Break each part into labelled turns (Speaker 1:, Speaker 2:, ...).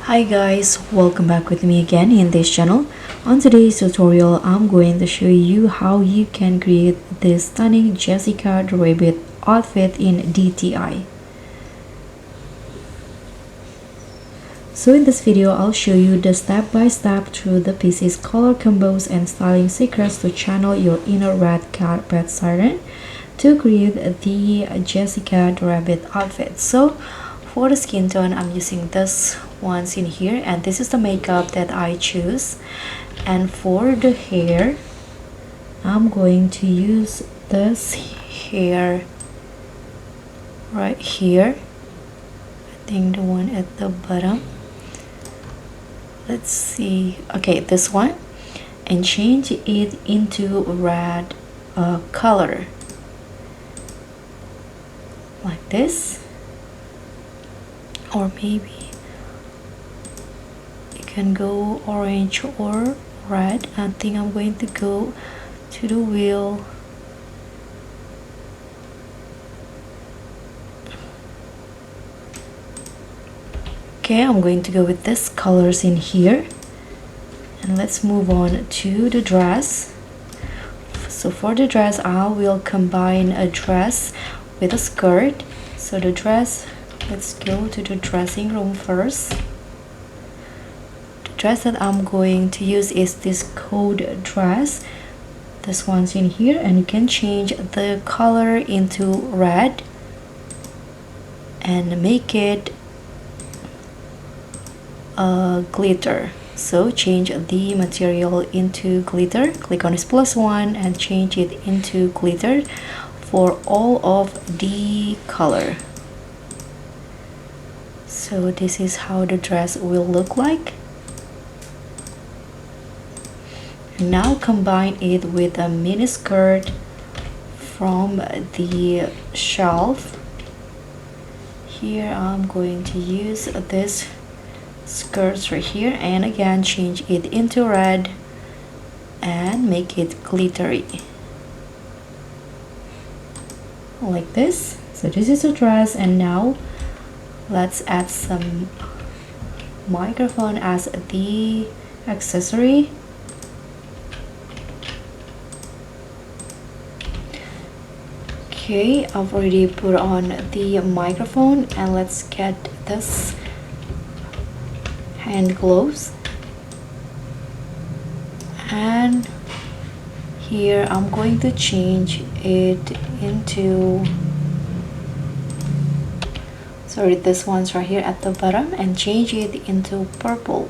Speaker 1: Hi guys, welcome back with me again in this channel. On today's tutorial, I'm going to show you how you can create this stunning Jessica the Rabbit outfit in DTI. So in this video, I'll show you the step-by-step through the pieces, color combos, and styling secrets to channel your inner red carpet siren to create the Jessica the Rabbit outfit. So for the skin tone, I'm using this ones in here, and this is the makeup that I choose. And for the hair, I'm going to use this hair right here. I think the one at the bottom. Let's see. Okay, this one, and change it into red color like this, or maybe you can go orange or red. I think I'm going to go to the wheel. Okay, I'm going to go with this colors in here, and let's move on to the dress. So for the dress, I will combine a dress with a skirt. So the dress, let's go to the dressing room first. The dress that I'm going to use is this coat dress. This one's in here, and you can change the color into red and make it glitter. So change the material into glitter, click on this +1 and change it into glitter for all of the color. So this is how the dress will look like. Now combine it with a mini skirt from the shelf. Here I'm going to use this skirts right here, and again change it into red and make it glittery like this. So this is a dress, and now let's add some microphone as the accessory. Okay, I've already put on the microphone, and let's get this hand gloves, and here I'm going to change it into, sorry, this one's right here at the bottom, and change it into purple.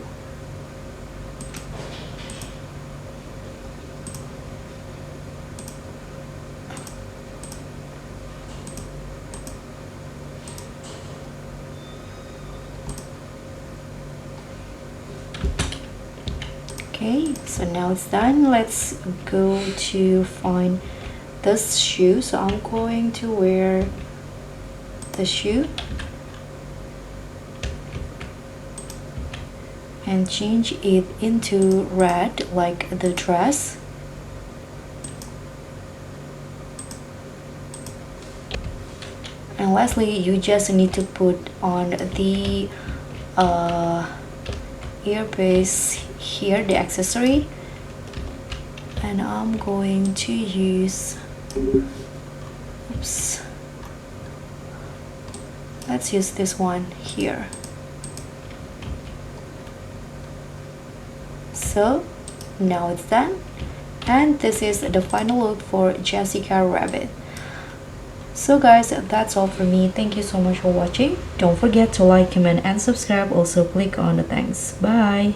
Speaker 1: Okay, so now it's done. Let's go to find this shoe. So I'm going to wear the shoe and change it into red like the dress. And lastly, you just need to put on the earpiece here, the accessory, and I'm going to use, oops, let's use this one here. So now it's done, and this is the final look for Jessica Rabbit. So guys, that's all for me. Thank you so much for watching. Don't forget to like, comment, and subscribe. Also click on the thanks. Bye.